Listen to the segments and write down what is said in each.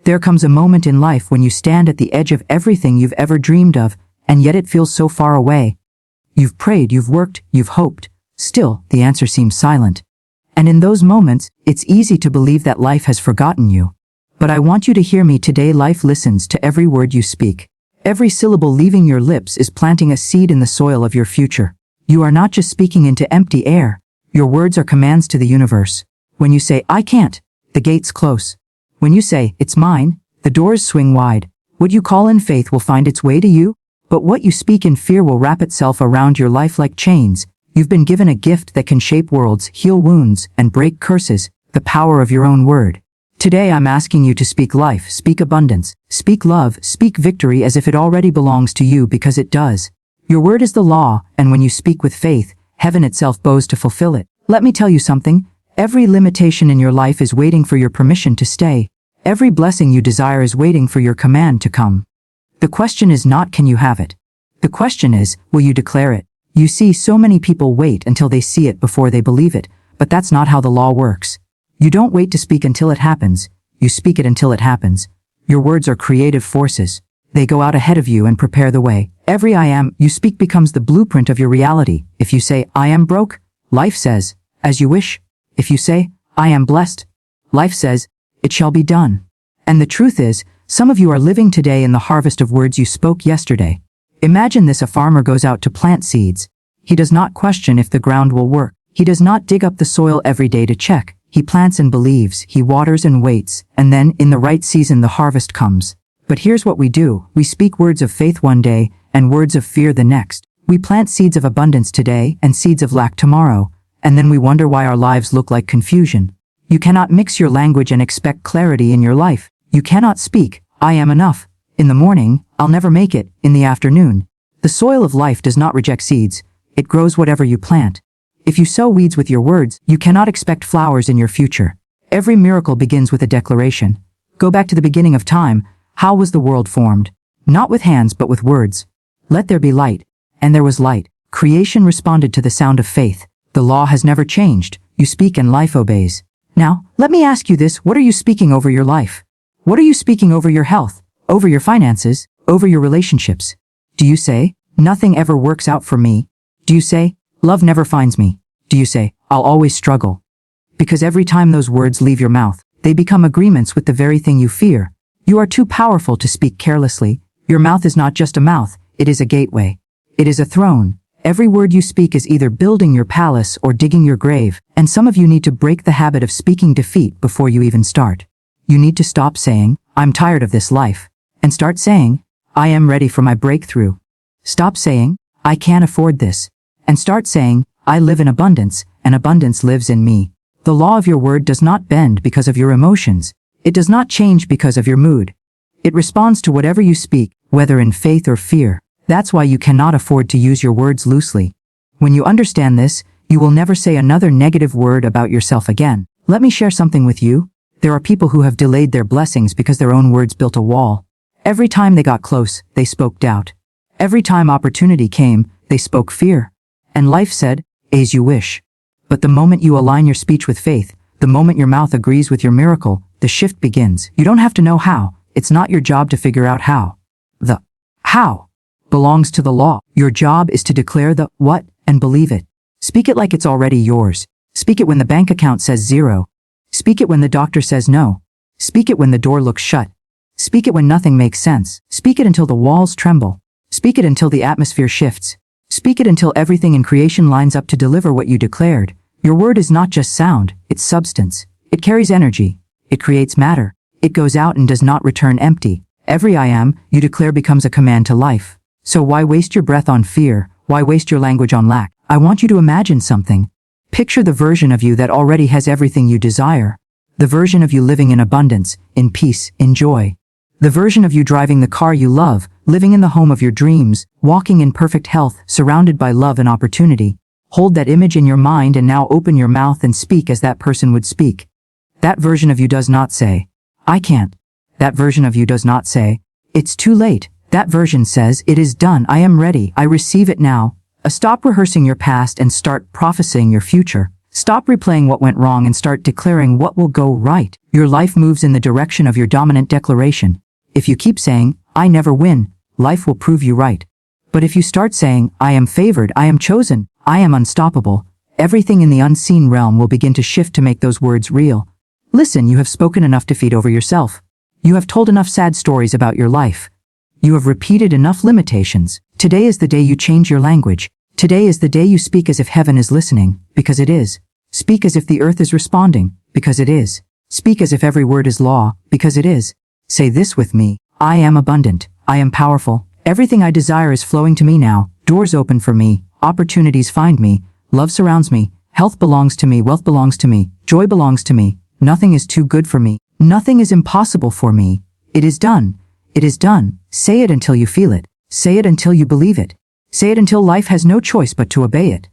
There comes a moment in life when you stand at the edge of everything you've ever dreamed of, and yet it feels so far away. You've prayed, you've worked, you've hoped. Still, the answer seems silent. And in those moments, it's easy to believe that life has forgotten you. But I want you to hear me today. Life listens to every word you speak. Every syllable leaving your lips is planting a seed in the soil of your future. You are not just speaking into empty air. Your words are commands to the universe. When you say, I can't, the gate's close. When you say, it's mine, the doors swing wide. What you call in faith will find its way to you, but what you speak in fear will wrap itself around your life like chains. You've been given a gift that can shape worlds, heal wounds, and break curses, the power of your own word. Today I'm asking you to speak life, speak abundance, speak love, speak victory as if it already belongs to you, because it does. Your word is the law, and when you speak with faith, heaven itself bows to fulfill it. Let me tell you something. Every limitation in your life is waiting for your permission to stay. Every blessing you desire is waiting for your command to come. The question is not, can you have it? The question is, will you declare it? You see, so many people wait until they see it before they believe it, but that's not how the law works. You don't wait to speak until it happens. You speak it until it happens. Your words are creative forces. They go out ahead of you and prepare the way. Every I am you speak becomes the blueprint of your reality. If you say, I am broke, life says, as you wish. If you say, I am blessed, life says, it shall be done. And the truth is, some of you are living today in the harvest of words you spoke yesterday. Imagine this: a farmer goes out to plant seeds. He does not question if the ground will work. He does not dig up the soil every day to check. He plants and believes, he waters and waits, and then, in the right season, the harvest comes. But here's what we do. We speak words of faith one day, and words of fear the next. We plant seeds of abundance today, and seeds of lack tomorrow, and then we wonder why our lives look like confusion. You cannot mix your language and expect clarity in your life. You cannot speak, I am enough, in the morning, I'll never make it, in the afternoon. The soil of life does not reject seeds. It grows whatever you plant. If you sow weeds with your words, you cannot expect flowers in your future. Every miracle begins with a declaration. Go back to the beginning of time. How was the world formed? Not with hands, but with words. Let there be light. And there was light. Creation responded to the sound of faith. The law has never changed. You speak and life obeys. Now, let me ask you this: what are you speaking over your life? What are you speaking over your health? Over your finances? Over your relationships? Do you say, nothing ever works out for me? Do you say, love never finds me? Do you say, I'll always struggle? Because every time those words leave your mouth, they become agreements with the very thing you fear. You are too powerful to speak carelessly. Your mouth is not just a mouth, it is a gateway. It is a throne. Every word you speak is either building your palace or digging your grave, and some of you need to break the habit of speaking defeat before you even start. You need to stop saying, I'm tired of this life, and start saying, I am ready for my breakthrough. Stop saying, I can't afford this, and start saying, I live in abundance, and abundance lives in me. The law of your word does not bend because of your emotions. It does not change because of your mood. It responds to whatever you speak, whether in faith or fear. That's why you cannot afford to use your words loosely. When you understand this, you will never say another negative word about yourself again. Let me share something with you. There are people who have delayed their blessings because their own words built a wall. Every time they got close, they spoke doubt. Every time opportunity came, they spoke fear. And life said, as you wish. But the moment you align your speech with faith, the moment your mouth agrees with your miracle, the shift begins. You don't have to know how. It's not your job to figure out how. The how belongs to the law. Your job is to declare the what and believe it. Speak it like it's already yours. Speak it when the bank account says zero. Speak it when the doctor says no. Speak it when the door looks shut. Speak it when nothing makes sense. Speak it until the walls tremble. Speak it until the atmosphere shifts. Speak it until everything in creation lines up to deliver what you declared. Your word is not just sound, it's substance. It carries energy. It creates matter. It goes out and does not return empty. Every I am you declare becomes a command to life. So why waste your breath on fear? Why waste your language on lack? I want you to imagine something. Picture the version of you that already has everything you desire. The version of you living in abundance, in peace, in joy. The version of you driving the car you love, living in the home of your dreams, walking in perfect health, surrounded by love and opportunity. Hold that image in your mind and now open your mouth and speak as that person would speak. That version of you does not say, I can't. That version of you does not say, it's too late. That version says, it is done. I am ready. I receive it now. Stop rehearsing your past and start prophesying your future. Stop replaying what went wrong and start declaring what will go right. Your life moves in the direction of your dominant declaration. If you keep saying, I never win, life will prove you right. But if you start saying, I am favored, I am chosen, I am unstoppable, everything in the unseen realm will begin to shift to make those words real. Listen, you have spoken enough defeat over yourself. You have told enough sad stories about your life. You have repeated enough limitations. Today is the day you change your language. Today is the day you speak as if heaven is listening, because it is. Speak as if the earth is responding, because it is. Speak as if every word is law, because it is. Say this with me. I am abundant. I am powerful. Everything I desire is flowing to me now. Doors open for me. Opportunities find me. Love surrounds me. Health belongs to me. Wealth belongs to me. Joy belongs to me. Nothing is too good for me. Nothing is impossible for me. It is done. It is done. Say it until you feel it. Say it until you believe it. Say it until life has no choice but to obey it.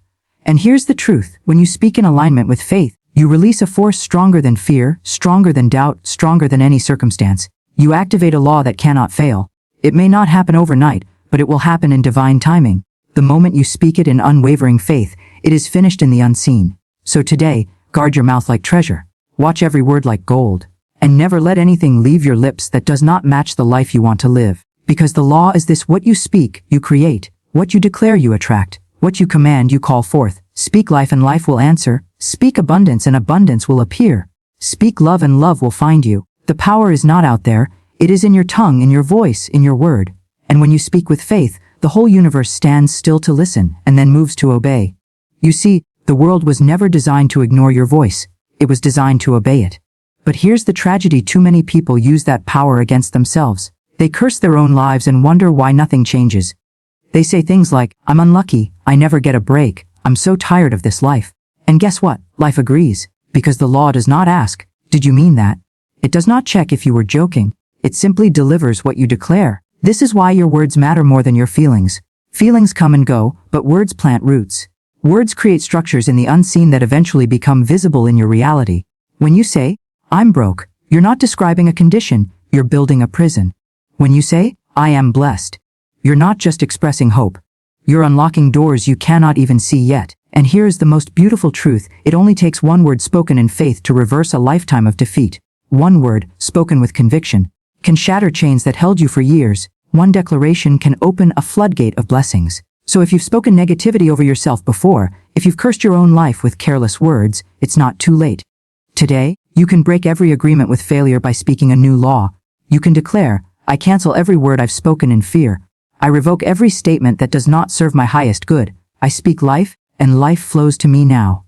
And here's the truth. When you speak in alignment with faith, you release a force stronger than fear, stronger than doubt, stronger than any circumstance. You activate a law that cannot fail. It may not happen overnight, but it will happen in divine timing. The moment you speak it in unwavering faith, it is finished in the unseen. So today, guard your mouth like treasure. Watch every word like gold. And never let anything leave your lips that does not match the life you want to live. Because the law is this: what you speak, you create. What you declare, you attract. What you command, you call forth. Speak life and life will answer. Speak abundance and abundance will appear. Speak love and love will find you. The power is not out there. It is in your tongue, in your voice, in your word. And when you speak with faith, the whole universe stands still to listen and then moves to obey. You see, the world was never designed to ignore your voice. It was designed to obey it. But here's the tragedy: too many people use that power against themselves. They curse their own lives and wonder why nothing changes. They say things like, I'm unlucky, I never get a break, I'm so tired of this life. And guess what? Life agrees. Because the law does not ask, did you mean that? It does not check if you were joking. It simply delivers what you declare. This is why your words matter more than your feelings. Feelings come and go, but words plant roots. Words create structures in the unseen that eventually become visible in your reality. When you say, I'm broke, you're not describing a condition, you're building a prison. When you say, I am blessed, you're not just expressing hope. You're unlocking doors you cannot even see yet. And here is the most beautiful truth: it only takes one word spoken in faith to reverse a lifetime of defeat. One word, spoken with conviction, can shatter chains that held you for years. One declaration can open a floodgate of blessings. So if you've spoken negativity over yourself before, if you've cursed your own life with careless words, it's not too late. Today, you can break every agreement with failure by speaking a new law. You can declare, I cancel every word I've spoken in fear. I revoke every statement that does not serve my highest good. I speak life, and life flows to me now.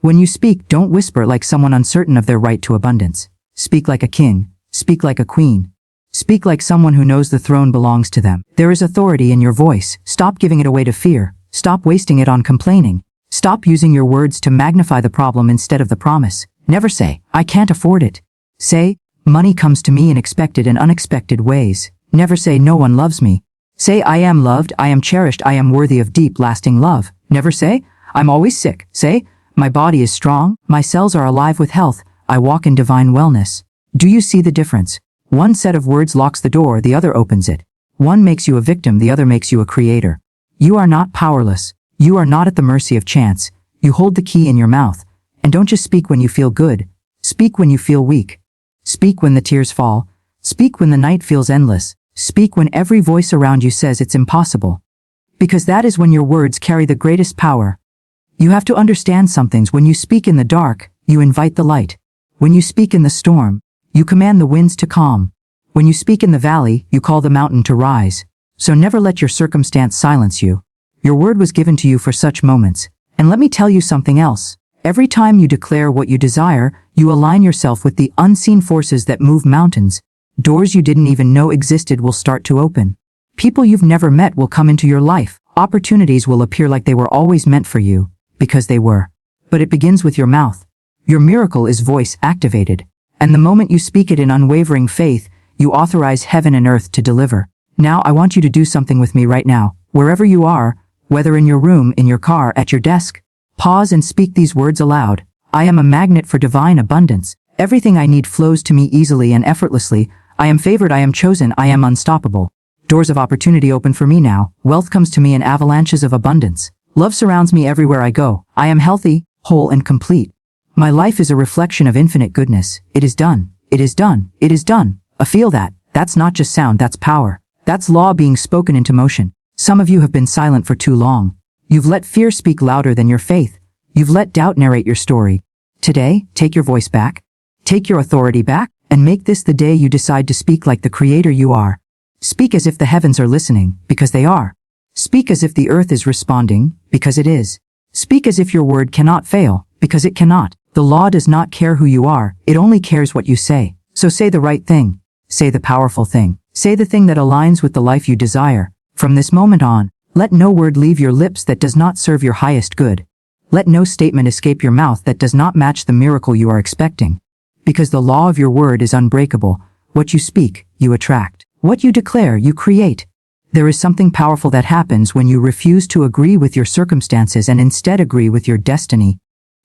When you speak, don't whisper like someone uncertain of their right to abundance. Speak like a king. Speak like a queen. Speak like someone who knows the throne belongs to them. There is authority in your voice. Stop giving it away to fear. Stop wasting it on complaining. Stop using your words to magnify the problem instead of the promise. Never say, I can't afford it. Say, money comes to me in expected and unexpected ways. Never say, no one loves me. Say, I am loved, I am cherished, I am worthy of deep, lasting love. Never say, I'm always sick. Say, my body is strong, my cells are alive with health, I walk in divine wellness. Do you see the difference? One set of words locks the door, the other opens it. One makes you a victim, the other makes you a creator. You are not powerless. You are not at the mercy of chance. You hold the key in your mouth. And don't just speak when you feel good. Speak when you feel weak. Speak when the tears fall. Speak when the night feels endless. Speak when every voice around you says it's impossible. Because that is when your words carry the greatest power. You have to understand some things. When you speak in the dark, you invite the light. When you speak in the storm, you command the winds to calm. When you speak in the valley, you call the mountain to rise. So never let your circumstance silence you. Your word was given to you for such moments. And let me tell you something else. Every time you declare what you desire, you align yourself with the unseen forces that move mountains. Doors you didn't even know existed will start to open. People you've never met will come into your life. Opportunities will appear like they were always meant for you, because they were. But it begins with your mouth. Your miracle is voice activated. And the moment you speak it in unwavering faith, you authorize heaven and earth to deliver. Now I want you to do something with me right now. Wherever you are, whether in your room, in your car, at your desk, pause and speak these words aloud. I am a magnet for divine abundance. Everything I need flows to me easily and effortlessly. I am favored, I am chosen, I am unstoppable. Doors of opportunity open for me now. Wealth comes to me in avalanches of abundance. Love surrounds me everywhere I go. I am healthy, whole and complete. My life is a reflection of infinite goodness. It is done. It is done. It is done. I feel that. That's not just sound, that's power. That's law being spoken into motion. Some of you have been silent for too long. You've let fear speak louder than your faith. You've let doubt narrate your story. Today, take your voice back. Take your authority back, and make this the day you decide to speak like the creator you are. Speak as if the heavens are listening, because they are. Speak as if the earth is responding, because it is. Speak as if your word cannot fail, because it cannot. The law does not care who you are, it only cares what you say. So say the right thing. Say the powerful thing. Say the thing that aligns with the life you desire. From this moment on, let no word leave your lips that does not serve your highest good. Let no statement escape your mouth that does not match the miracle you are expecting. Because the law of your word is unbreakable. What you speak, you attract. What you declare, you create. There is something powerful that happens when you refuse to agree with your circumstances and instead agree with your destiny.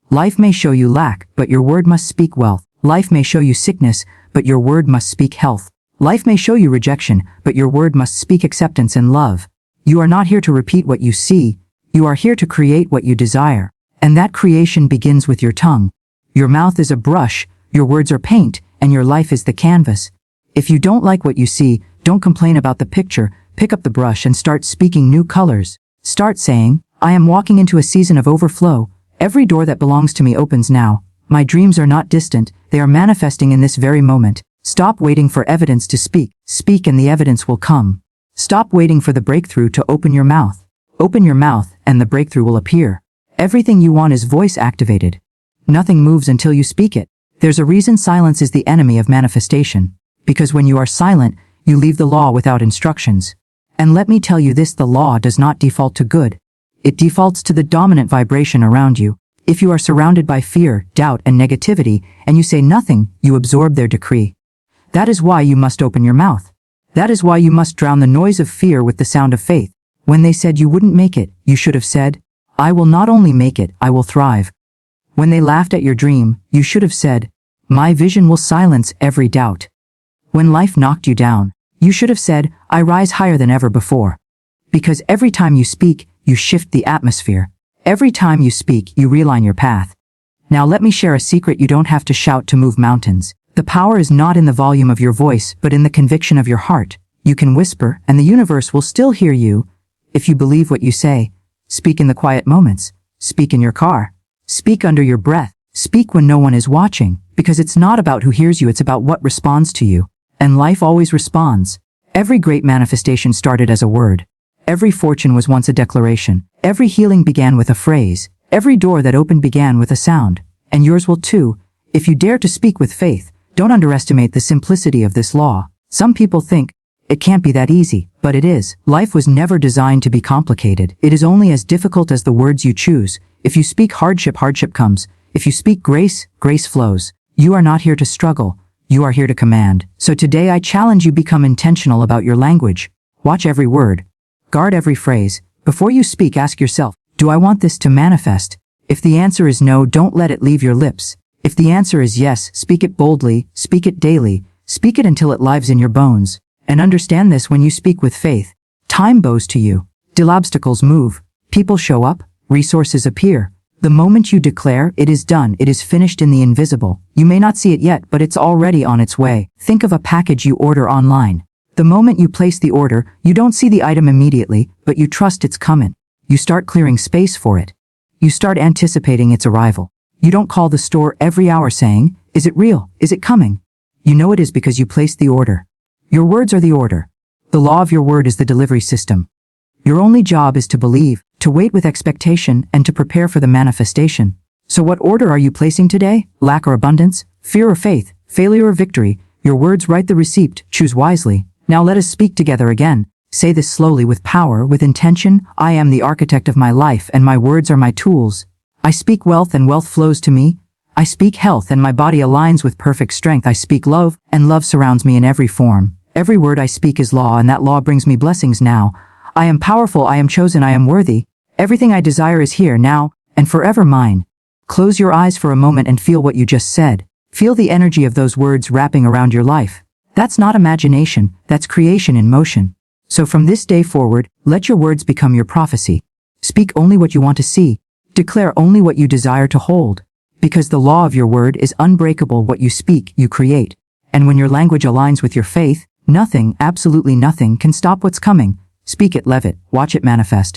Life may show you lack, but your word must speak wealth. Life may show you sickness, but your word must speak health. Life may show you rejection, but your word must speak acceptance and love. You are not here to repeat what you see. You are here to create what you desire. And that creation begins with your tongue. Your mouth is a brush, your words are paint, and your life is the canvas. If you don't like what you see, don't complain about the picture. Pick up the brush and start speaking new colors. Start saying, I am walking into a season of overflow. Every door that belongs to me opens now. My dreams are not distant, they are manifesting in this very moment. Stop waiting for evidence to speak. Speak and the evidence will come. Stop waiting for the breakthrough to open your mouth. Open your mouth and the breakthrough will appear. Everything you want is voice activated. Nothing moves until you speak it. There's a reason silence is the enemy of manifestation. Because when you are silent, you leave the law without instructions. And let me tell you this, the law does not default to good. It defaults to the dominant vibration around you. If you are surrounded by fear, doubt, and negativity, and you say nothing, you absorb their decree. That is why you must open your mouth. That is why you must drown the noise of fear with the sound of faith. When they said you wouldn't make it, you should have said, I will not only make it, I will thrive. When they laughed at your dream, you should have said, my vision will silence every doubt. When life knocked you down, you should have said, I rise higher than ever before. Because every time you speak, you shift the atmosphere. Every time you speak, you realign your path. Now let me share a secret: you don't have to shout to move mountains. The power is not in the volume of your voice, but in the conviction of your heart. You can whisper, and the universe will still hear you. If you believe what you say, speak in the quiet moments. Speak in your car. Speak under your breath. Speak when no one is watching, because it's not about who hears you, it's about what responds to you. And life always responds. Every great manifestation started as a word. Every fortune was once a declaration. Every healing began with a phrase. Every door that opened began with a sound. And yours will too, if you dare to speak with faith. Don't underestimate the simplicity of this law. Some people think, it can't be that easy, but it is. Life was never designed to be complicated. It is only as difficult as the words you choose. If you speak hardship, hardship comes. If you speak grace, grace flows. You are not here to struggle. You are here to command. So today I challenge you, become intentional about your language. Watch every word. Guard every phrase. Before you speak, ask yourself, do I want this to manifest? If the answer is no, don't let it leave your lips. If the answer is yes, speak it boldly, speak it daily, speak it until it lives in your bones. And understand this: when you speak with faith, time bows to you. Till obstacles move, people show up, resources appear. The moment you declare, it is done, it is finished in the invisible. You may not see it yet, but it's already on its way. Think of a package you order online. The moment you place the order, you don't see the item immediately, but you trust it's coming. You start clearing space for it. You start anticipating its arrival. You don't call the store every hour saying, is it real? Is it coming? You know it is because you placed the order. Your words are the order. The law of your word is the delivery system. Your only job is to believe, to wait with expectation, and to prepare for the manifestation. So what order are you placing today? Lack or abundance? Fear or faith? Failure or victory? Your words write the receipt. Choose wisely. Now let us speak together again. Say this slowly, with power, with intention. I am the architect of my life, and my words are my tools. I speak wealth, and wealth flows to me. I speak health, and my body aligns with perfect strength. I speak love, and love surrounds me in every form. Every word I speak is law, and that law brings me blessings now. I am powerful, I am chosen, I am worthy. Everything I desire is here now, and forever mine. Close your eyes for a moment and feel what you just said. Feel the energy of those words wrapping around your life. That's not imagination, that's creation in motion. So from this day forward, let your words become your prophecy. Speak only what you want to see. Declare only what you desire to hold, because the law of your word is unbreakable. What you speak, you create. And when your language aligns with your faith, nothing, absolutely nothing, can stop what's coming. Speak it, live it, watch it manifest.